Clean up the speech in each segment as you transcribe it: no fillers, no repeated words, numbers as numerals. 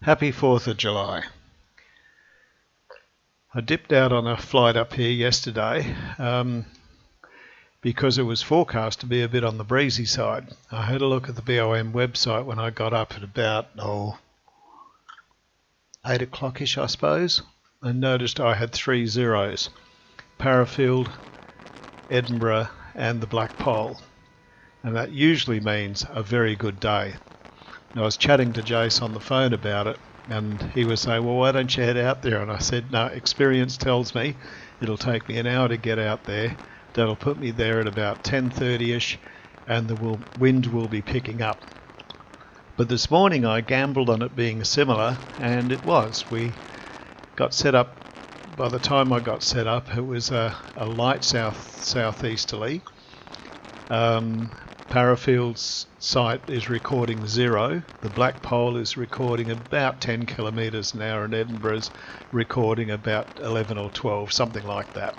Happy 4th of July. I dipped out on a flight up here yesterday because it was forecast to be a bit on the breezy side. I had a look at the BOM website when I got up at about 8 o'clock-ish, I suppose, and noticed I had 3 zeros: Parafield, Edinburgh and the Black Pole, and that usually means a very good day. And I was chatting to Jace on the phone about it, and he was saying, well, why don't you head out there? And I said, no, experience tells me it'll take me an hour to get out there. That'll put me there at about 10:30ish, and the wind will be picking up. But this morning I gambled on it being similar, and it was. We got set up. By the time I got set up, it was a light southeasterly. Parafield's site is recording 0. The Black Pole is recording about 10 kilometres an hour, and Edinburgh's recording about 11 or 12, something like that.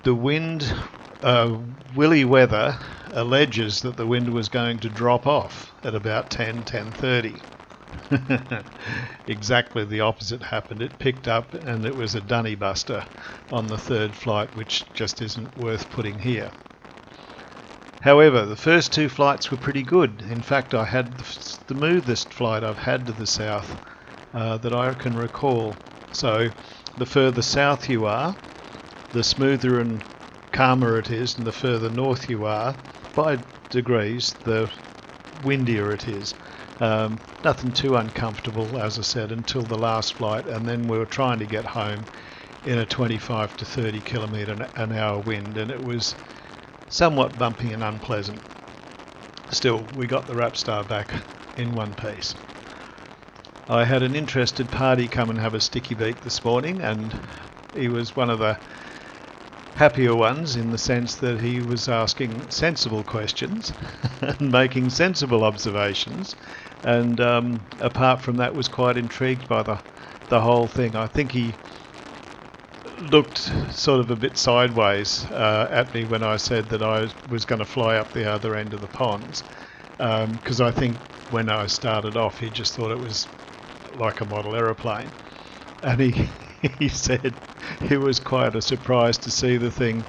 The wind, Willy Weather alleges that the wind was going to drop off at about 10:30. Exactly the opposite happened. It picked up, and it was a dunny buster on the third flight, which just isn't worth putting here. However, the first 2 flights were pretty good. In fact, I had the smoothest flight I've had to the south that I can recall. So the further south you are, the smoother and calmer it is, and the further north you are, by degrees, the windier it is. Nothing too uncomfortable, as I said, until the last flight, and then we were trying to get home in a 25 to 30 kilometre an hour wind, and it was somewhat bumpy and unpleasant. Still, we got the Rapstar back in one piece. I had an interested party come and have a sticky beak this morning, and he was one of the happier ones in the sense that he was asking sensible questions and making sensible observations, and apart from that was quite intrigued by the whole thing. I think he looked sort of a bit sideways at me when I said that I was going to fly up the other end of the ponds, because I think when I started off he just thought it was like a model aeroplane, and he said it was quite a surprise to see the thing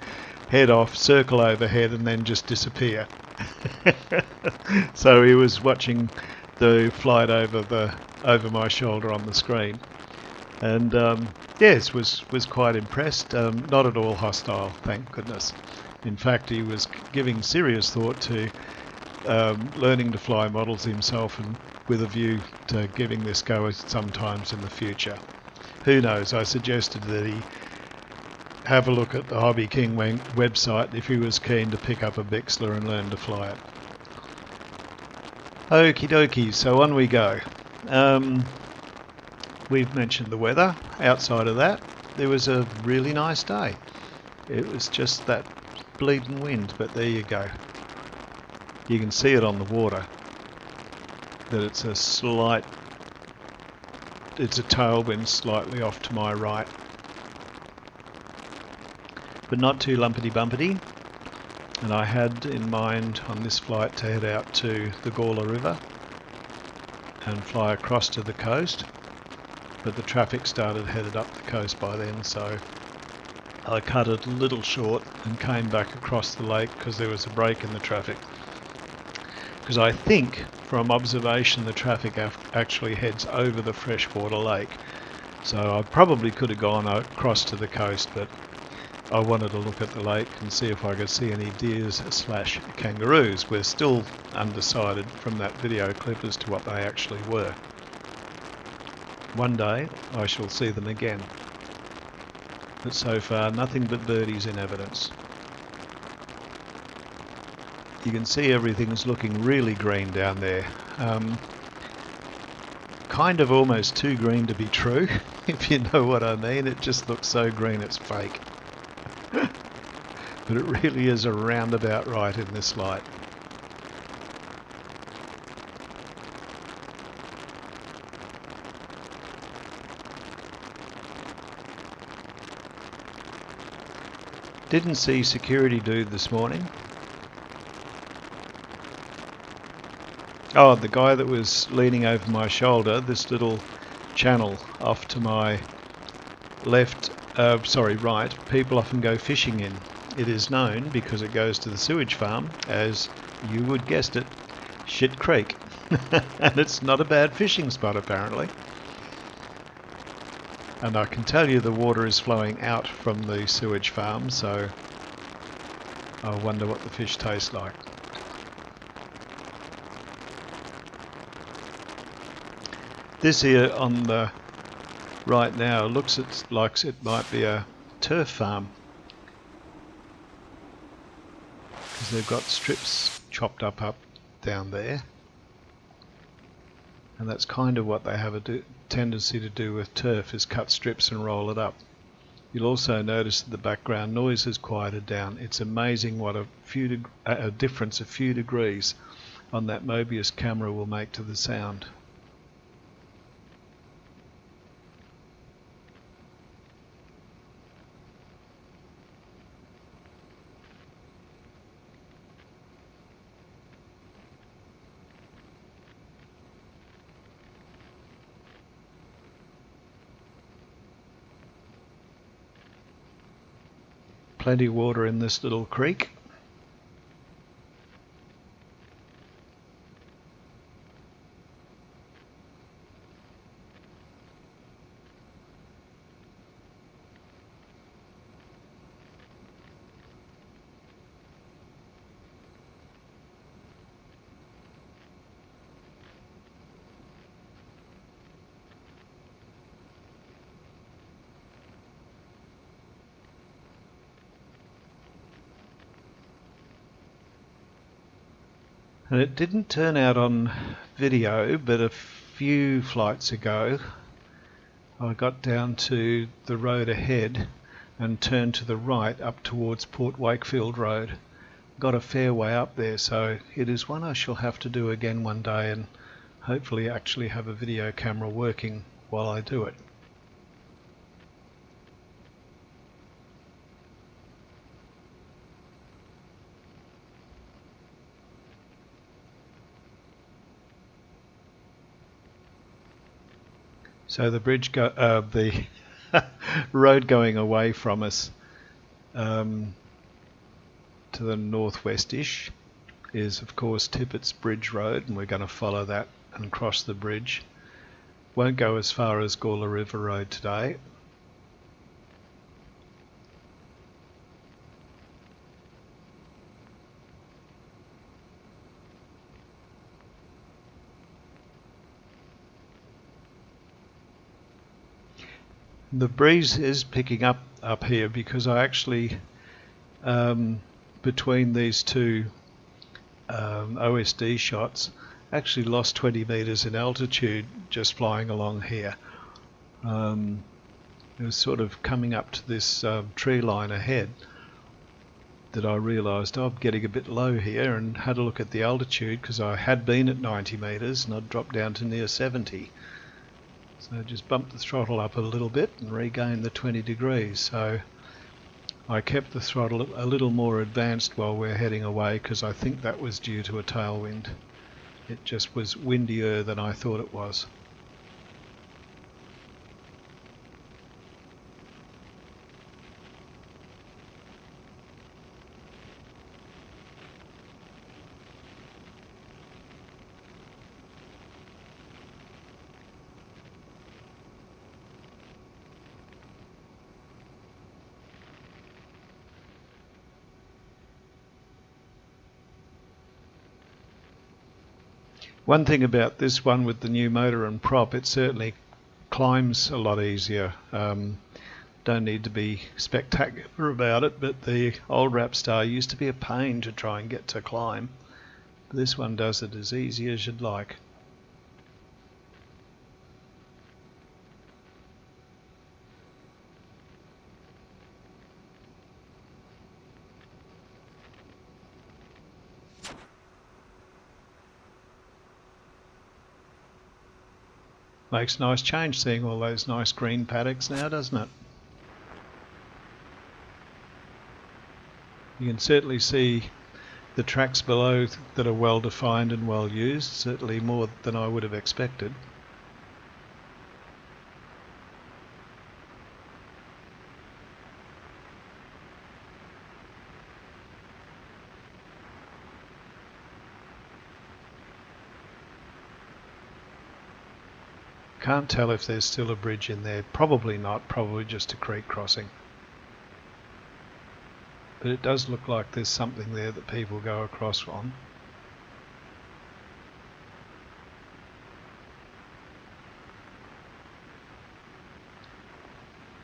head off, circle overhead, and then just disappear. So he was watching the flight over my shoulder on the screen, and yes, was quite impressed. Not at all hostile, thank goodness. In fact, he was giving serious thought to learning to fly models himself, and with a view to giving this go sometimes in the future. Who knows? I suggested that he have a look at the Hobby King website if he was keen to pick up a Bixler and learn to fly it. Okie dokie, so on we go. We've mentioned the weather. Outside of that, there was a really nice day. It was just that bleeding wind, but there you go. You can see it on the water that it's a tailwind slightly off to my right, but not too lumpity-bumpity. And I had in mind on this flight to head out to the Gawler River and fly across to the coast, but the traffic started headed up the coast by then, so I cut it a little short and came back across the lake because there was a break in the traffic. Because I think, from observation, the traffic actually heads over the freshwater lake. So I probably could have gone across to the coast, but I wanted to look at the lake and see if I could see any deers/kangaroos. We're still undecided from that video clip as to what they actually were. One day I shall see them again. But so far, nothing but birdies in evidence. You can see everything's looking really green down there. Kind of almost too green to be true, if you know what I mean. It just looks so green it's fake. But it really is a roundabout right in this light. Didn't see security dude this morning. Oh, the guy that was leaning over my shoulder, this little channel off to my left, right, people often go fishing in. It is known, because it goes to the sewage farm, as, you would guessed it, Shit Creek. And it's not a bad fishing spot apparently. And I can tell you the water is flowing out from the sewage farm, so I wonder what the fish taste like. This here on the right now looks like it might be a turf farm, because they've got strips chopped up down there, and that's kind of what they have a tendency to do with turf, is cut strips and roll it up. You'll also notice that the background noise has quieted down. It's amazing what a difference a few degrees on that Mobius camera will make to the sound. Plenty of water in this little creek. And it didn't turn out on video, but a few flights ago I got down to the road ahead and turned to the right up towards Port Wakefield Road. Got a fair way up there, so it is one I shall have to do again one day, and hopefully actually have a video camera working while I do it. So the the road going away from us to the northwest-ish is of course Tippett's Bridge Road, and we're going to follow that and cross the bridge. Won't go as far as Gawler River Road today. The breeze is picking up here, because I actually, between these two OSD shots, actually lost 20 meters in altitude just flying along here. It was sort of coming up to this tree line ahead that I realised, I'm getting a bit low here, and had a look at the altitude, because I had been at 90 meters and I'd dropped down to near 70. So I just bumped the throttle up a little bit and regained the 20 degrees. So I kept the throttle a little more advanced while we're heading away, because I think that was due to a tailwind. It just was windier than I thought it was. One thing about this one with the new motor and prop, it certainly climbs a lot easier. Don't need to be spectacular about it, but the old Rapstar used to be a pain to try and get to climb. This one does it as easy as you'd like. Makes a nice change seeing all those nice green paddocks now, doesn't it? You can certainly see The tracks below that are well defined and well used, certainly more than I would have expected. Can't tell if there's still a bridge in there. Probably not, probably just a creek crossing. But it does look like there's something there that people go across on.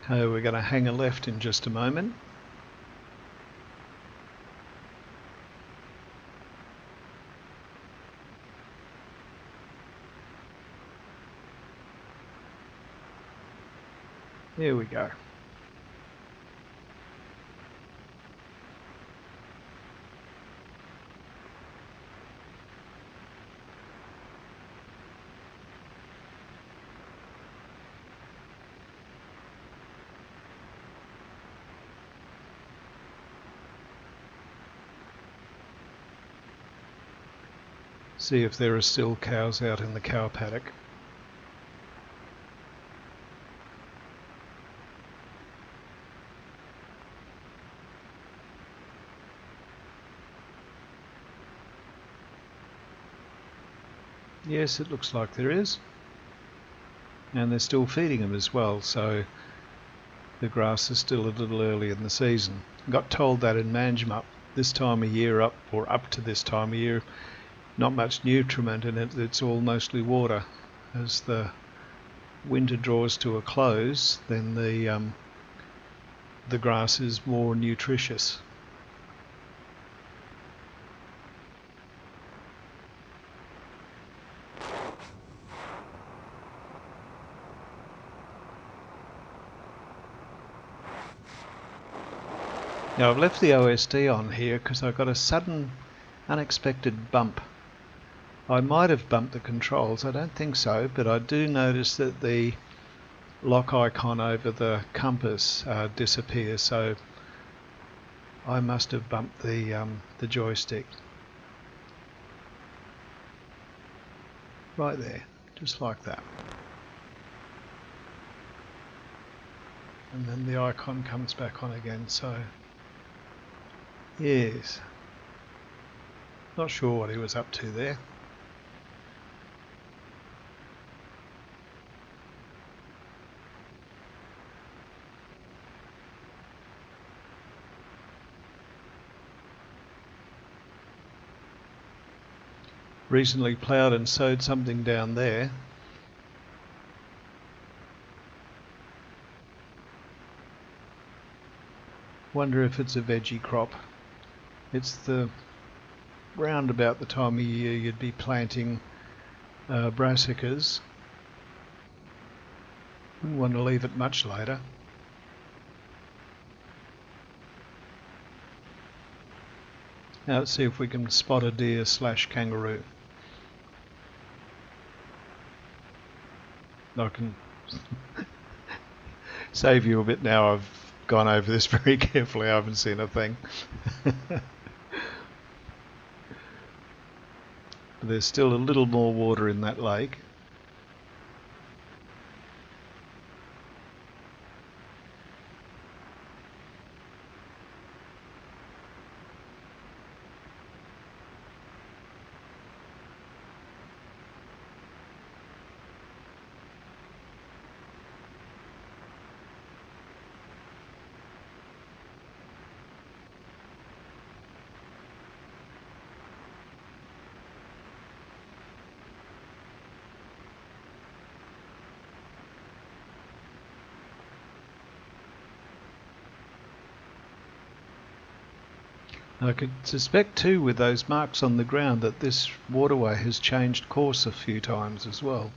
Okay, we're going to hang a left in just a moment. There we go. See if there are still cows out in the cow paddock. Yes, it looks like there is. And they're still feeding them as well, so the grass is still a little early in the season. I got told that in Manjimup this time of year, up to this time of year, not much nutriment in it, it's all mostly water. As the winter draws to a close, then the grass is more nutritious. Now I've left the OSD on here because I got a sudden unexpected bump. I might have bumped the controls, I don't think so, but I do notice that the lock icon over the compass disappears, so I must have bumped the joystick. Right there, just like that. And then the icon comes back on again, so yes. Not sure what he was up to there. Recently ploughed and sowed something down there. Wonder if it's a veggie crop. It's the round about the time of year you'd be planting brassicas. Wouldn't want to leave it much later. Now let's see if we can spot a deer / kangaroo. I can save you a bit now. I've gone over this very carefully. I haven't seen a thing. But there's still a little more water in that lake. I could suspect too with those marks on the ground that this waterway has changed course a few times as well.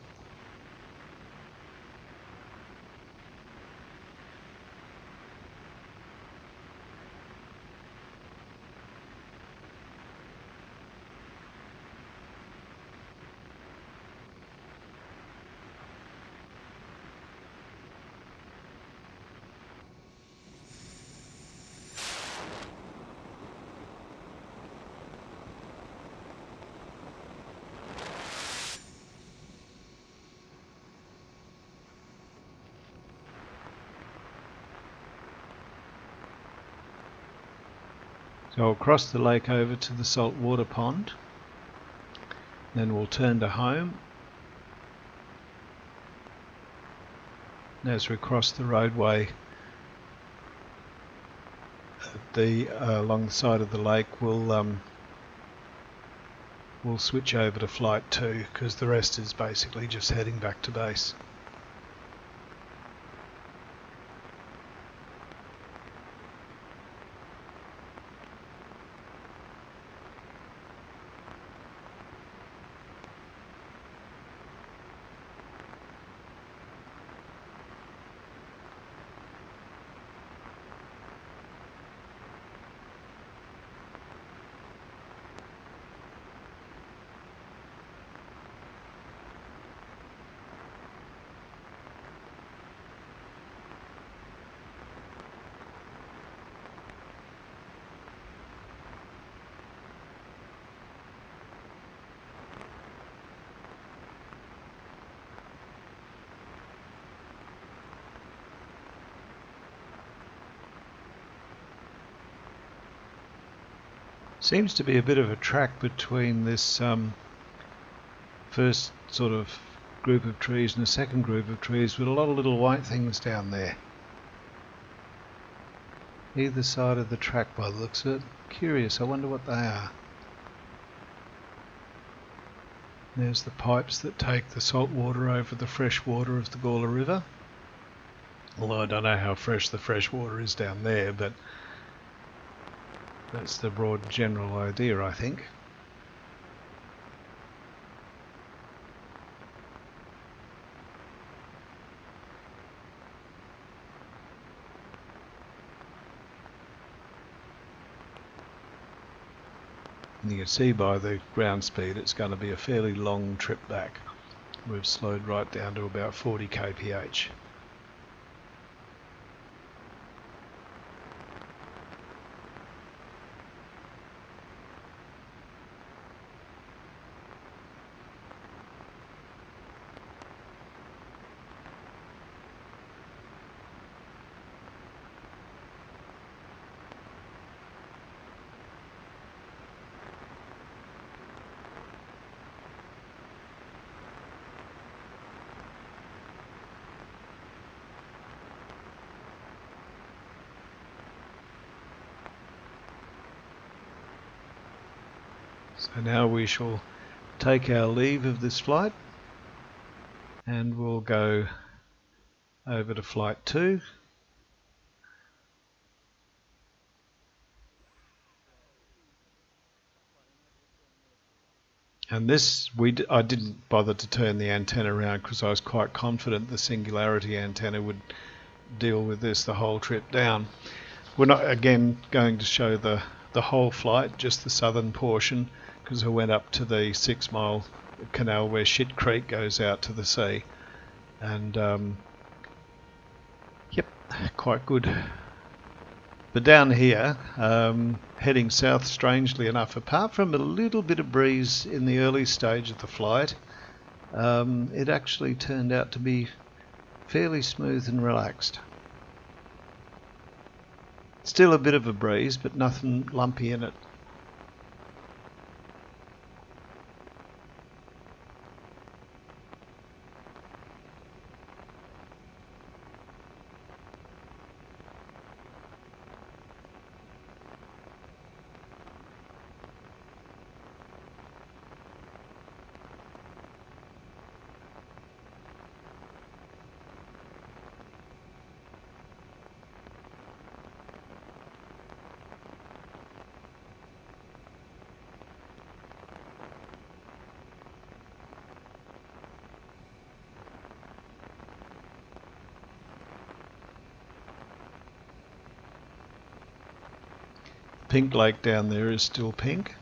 So I'll cross the lake over to the saltwater pond, then we'll turn to home. As we cross the roadway along the side of the lake, we'll switch over to flight 2 because the rest is basically just heading back to base. Seems to be a bit of a track between this first sort of group of trees and the second group of trees with a lot of little white things down there. Either side of the track by the looks of it. Curious, I wonder what they are. There's the pipes that take the salt water over the fresh water of the Gawler River. Although I don't know how fresh the fresh water is down there, but that's the broad general idea, I think. And you can see by the ground speed it's going to be a fairly long trip back. We've slowed right down to about 40 kph. So now we shall take our leave of this flight and we'll go over to flight 2. And this, I didn't bother to turn the antenna around because I was quite confident the Singularity antenna would deal with this the whole trip down. We're not again going to show the whole flight, just the southern portion, because I went up to the 6 mile canal where Shit Creek goes out to the sea, and yep, quite good. But down here, heading south, strangely enough, apart from a little bit of breeze in the early stage of the flight, it actually turned out to be fairly smooth and relaxed. Still a bit of a breeze, but nothing lumpy in it. Pink Lake down there is still pink.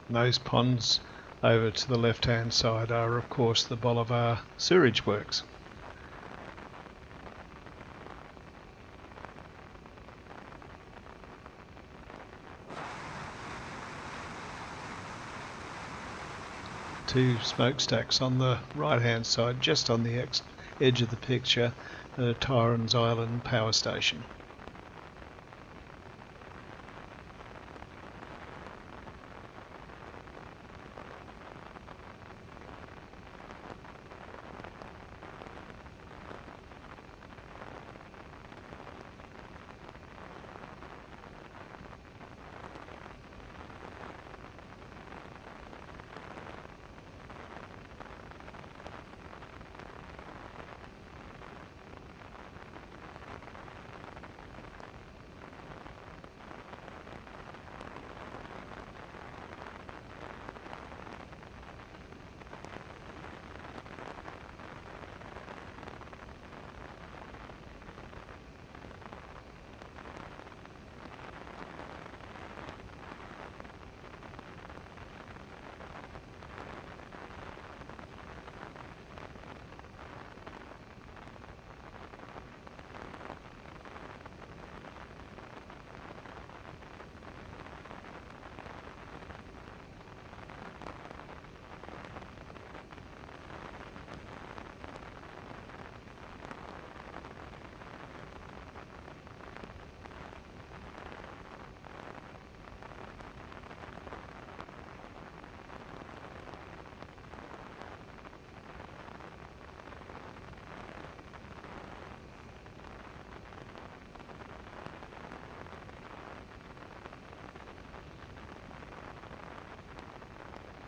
And those ponds over to the left hand side are of course the Bolivar Sewerage Works. Two smokestacks on the right hand side, just on the edge of the picture, Tyrons Island Power Station.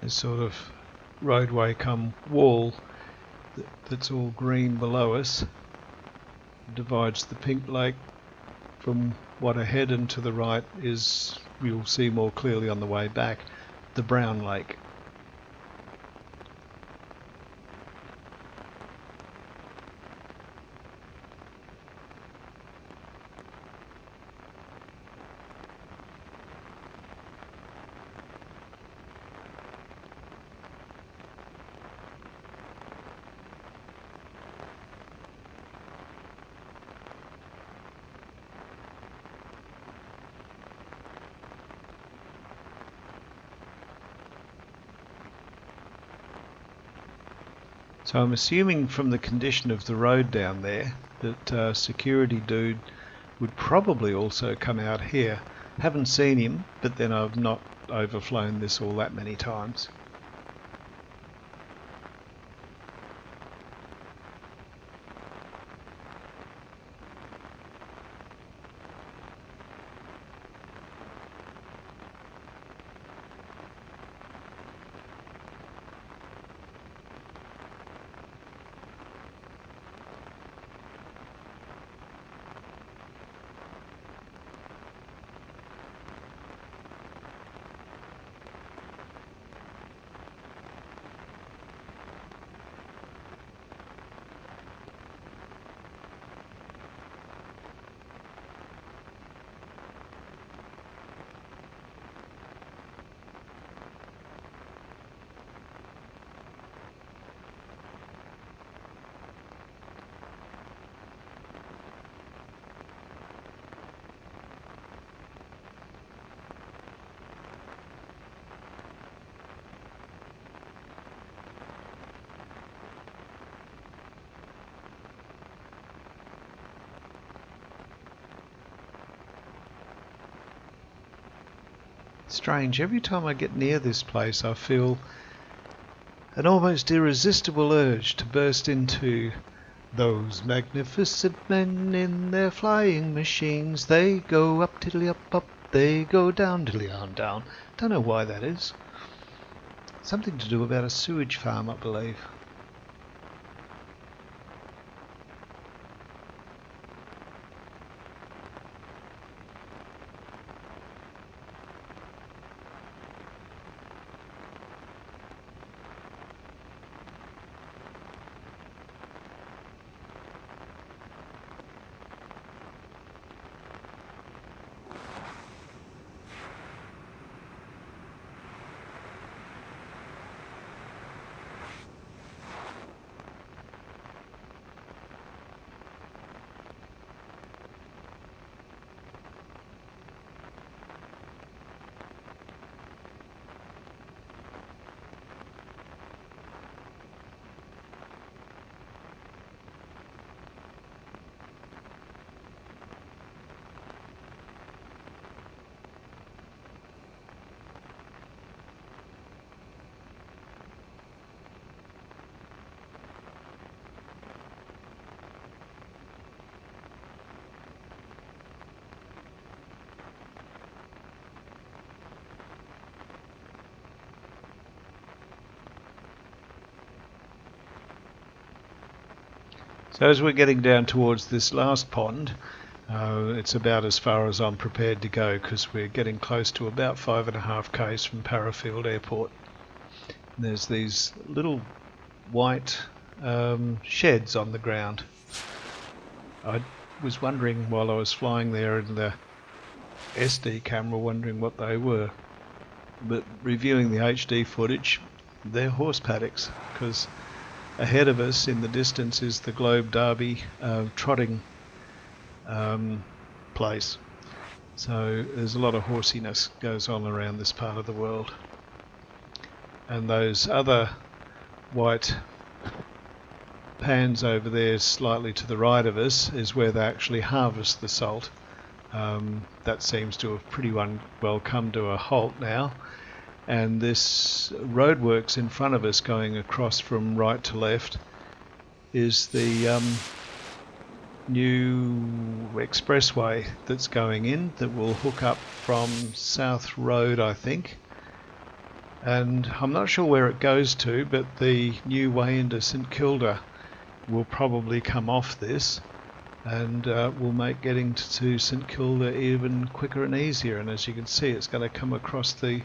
This sort of roadway come wall that's all green below us divides the Pink Lake from what ahead and to the right is, you'll see more clearly on the way back, the Brown Lake. So I'm assuming from the condition of the road down there that security dude would probably also come out here. Haven't seen him, but then I've not overflown this all that many times. Strange, every time I get near this place I feel an almost irresistible urge to burst into those magnificent men in their flying machines. They go up tiddly up up, they go down tiddly down down. Don't know why that is. Something to do about a sewage farm, I believe. So as we're getting down towards this last pond, it's about as far as I'm prepared to go because we're getting close to about 5.5 k's from Parafield Airport. And there's these little white sheds on the ground. I was wondering while I was flying there in the SD camera, wondering what they were, but reviewing the HD footage, they're horse paddocks, because ahead of us in the distance is the Globe Derby trotting place. So there's a lot of horsiness goes on around this part of the world. And those other white pans over there slightly to the right of us is where they actually harvest the salt. That seems to have pretty well come to a halt now, and this roadworks in front of us going across from right to left is the new expressway that's going in that will hook up from South Road, I think, and I'm not sure where it goes to, but the new way into St Kilda will probably come off this and will make getting to St Kilda even quicker and easier. And as you can see, it's going to come across the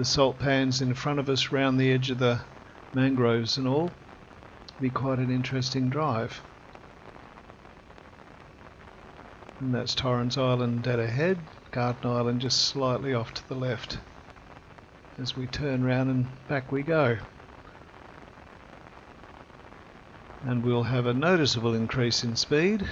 salt pans in front of us round the edge of the mangroves and all. Be quite an interesting drive. And that's Torrens Island dead ahead, Garden Island just slightly off to the left. As we turn round and back we go. And we'll have a noticeable increase in speed.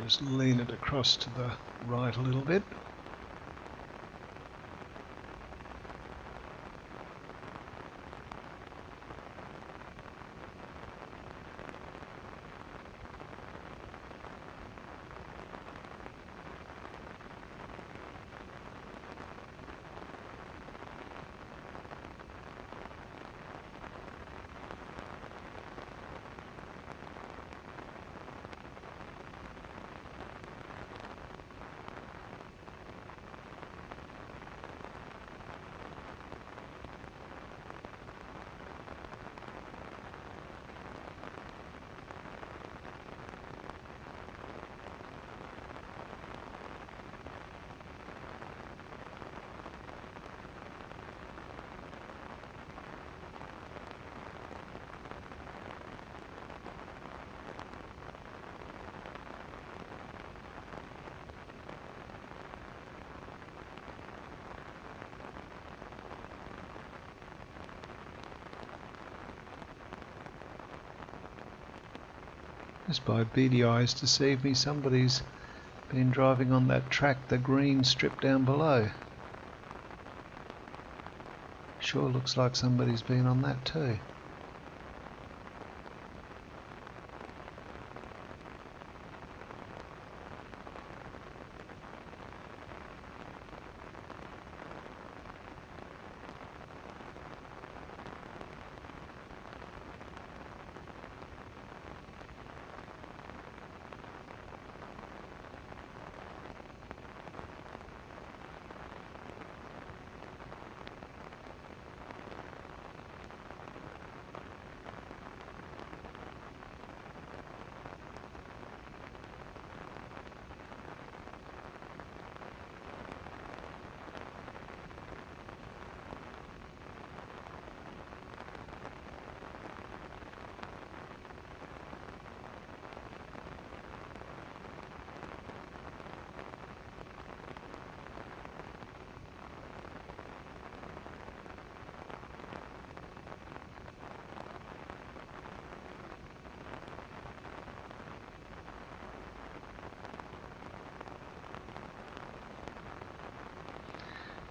Just lean it across to the right a little bit. Just by beady eyes deceive me, somebody's been driving on that track, the green strip down below. Sure looks like somebody's been on that too.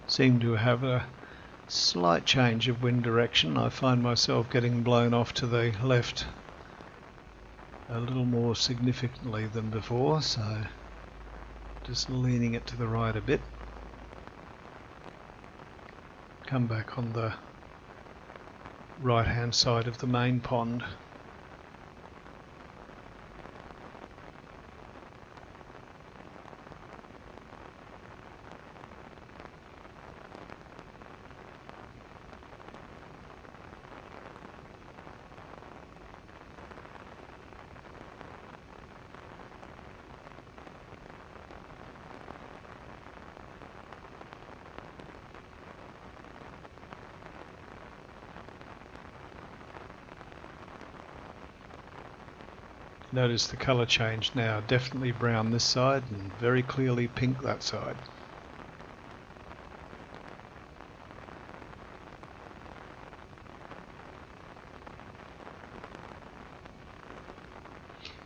Seem to have a slight change of wind direction. I find myself getting blown off to the left a little more significantly than before, so just leaning it to the right a bit. Come back on the right hand side of the main pond. Notice the colour change now, definitely brown this side and very clearly pink that side.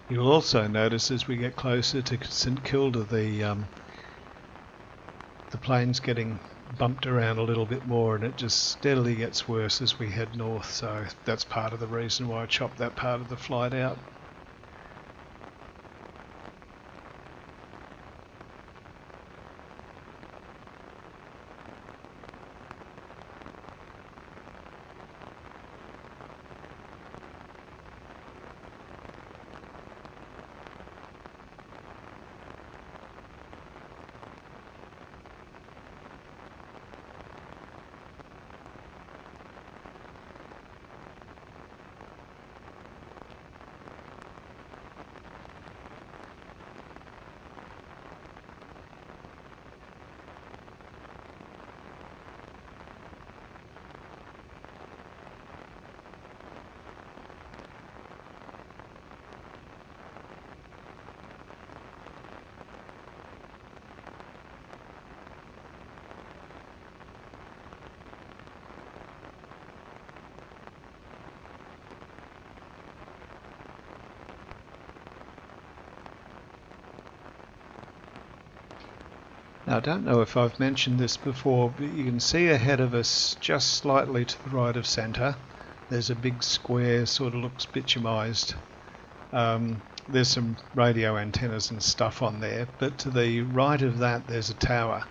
You'll also notice as we get closer to St Kilda the plane's getting bumped around a little bit more, and it just steadily gets worse as we head north, so that's part of the reason why I chopped that part of the flight out. Now I don't know if I've mentioned this before, but you can see ahead of us, just slightly to the right of centre, there's a big square, sort of looks bitumised. There's some radio antennas and stuff on there, but to the right of that there's a tower.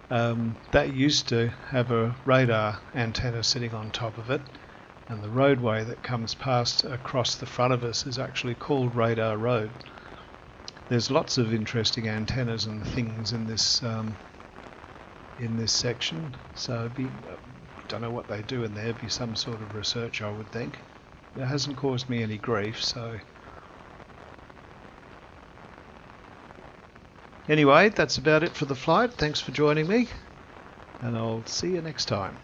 That used to have a radar antenna sitting on top of it, and the roadway that comes past across the front of us is actually called Radar Road. There's lots of interesting antennas and things in this section, so don't know what they do in there. Be some sort of research, I would think. It hasn't caused me any grief, so anyway, that's about it for the flight. Thanks for joining me, and I'll see you next time.